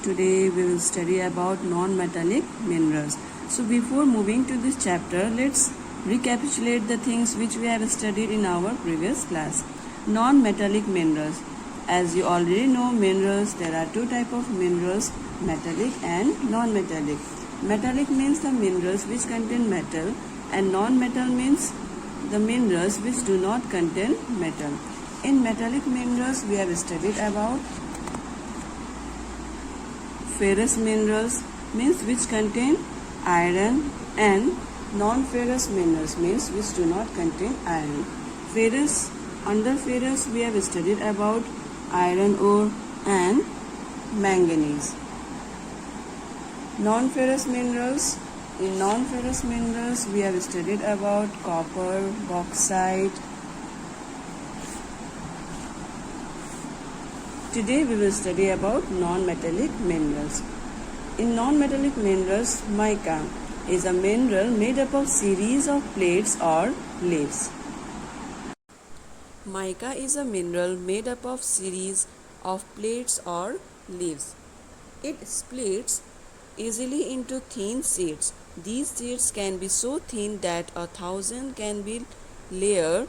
Today we will study about non-metallic minerals. So before moving to this chapter, let's recapitulate the things which we have studied in our previous class. Non-metallic minerals. As you already know, minerals, there are two types of minerals, metallic and non-metallic. Metallic means the minerals which contain metal, and non-metal means the minerals which do not contain metal. In metallic minerals, we have studied about ferrous minerals, means which contain iron, and non-ferrous minerals means which do not contain iron. Ferrous, under ferrous we have studied about iron ore and manganese. Non-ferrous minerals, in non-ferrous minerals we have studied about copper, bauxite. Today we will study about non-metallic minerals. In non-metallic minerals, mica is a mineral made up of series of plates or leaves. Mica is a mineral made up of series of plates or leaves. It splits easily into thin sheets. These sheets can be so thin that 1,000 can be layered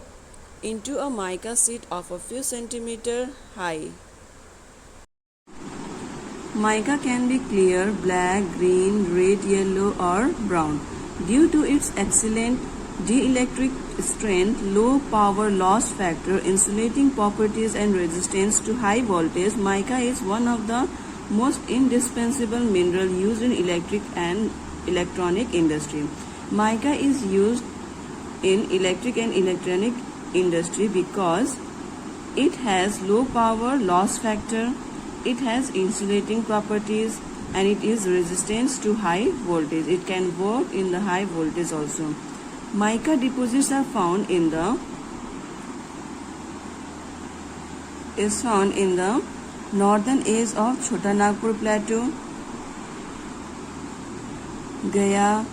into a mica sheet of a few centimeters high. Mica can be clear, black, green, red, yellow or brown. Due to its excellent dielectric strength, low power loss factor, insulating properties and resistance to high voltage, mica is one of the most indispensable mineral used in electric and electronic industry. Mica is used in electric and electronic industry because it has low power loss factor, it has insulating properties, and it is resistant to high voltage. It can work in the high voltage also. Mica deposits are found in the northern edge of Chota Nagpur Plateau, Gaya,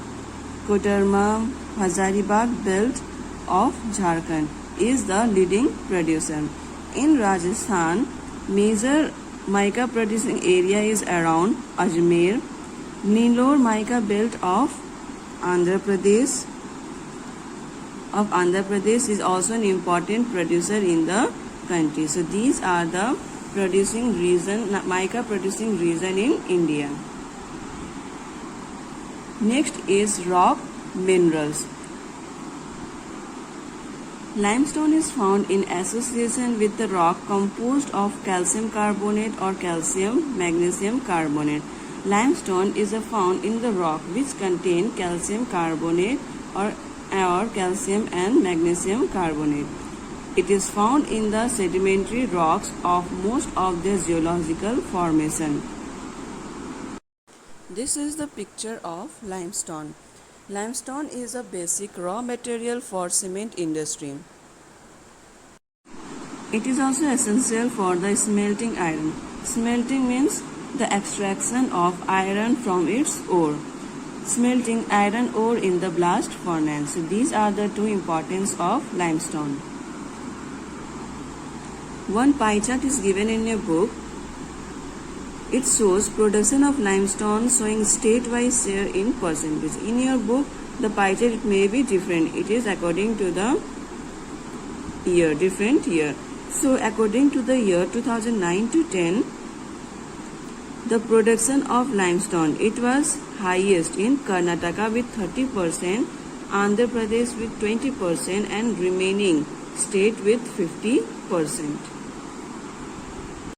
Koderma, Hazaribagh belt of Jharkhand is the leading producer. In Rajasthan, major mica producing area is around Ajmer. Nellore mica belt of Andhra Pradesh is also an important producer in the country. So these are the mica producing region in India. Next is rock minerals. Limestone is found in association with the rock composed of calcium carbonate or calcium magnesium carbonate. Limestone is found in the rock which contain calcium carbonate or calcium and magnesium carbonate. It is found in the sedimentary rocks of most of the geological formation. This is the picture of limestone. Limestone is a basic raw material for cement industry. It is also essential for the smelting iron. Smelting means the extraction of iron from its ore. Smelting iron ore in the blast furnace. So these are the two importance of limestone. One pie chart is given in a book. It shows production of limestone showing state-wise share in percentage. In your book, the pie chart it may be different. It is according to the year, different year. So according to the year 2009 to 10, the production of limestone, it was highest in Karnataka with 30%, Andhra Pradesh with 20% and remaining state with 50%.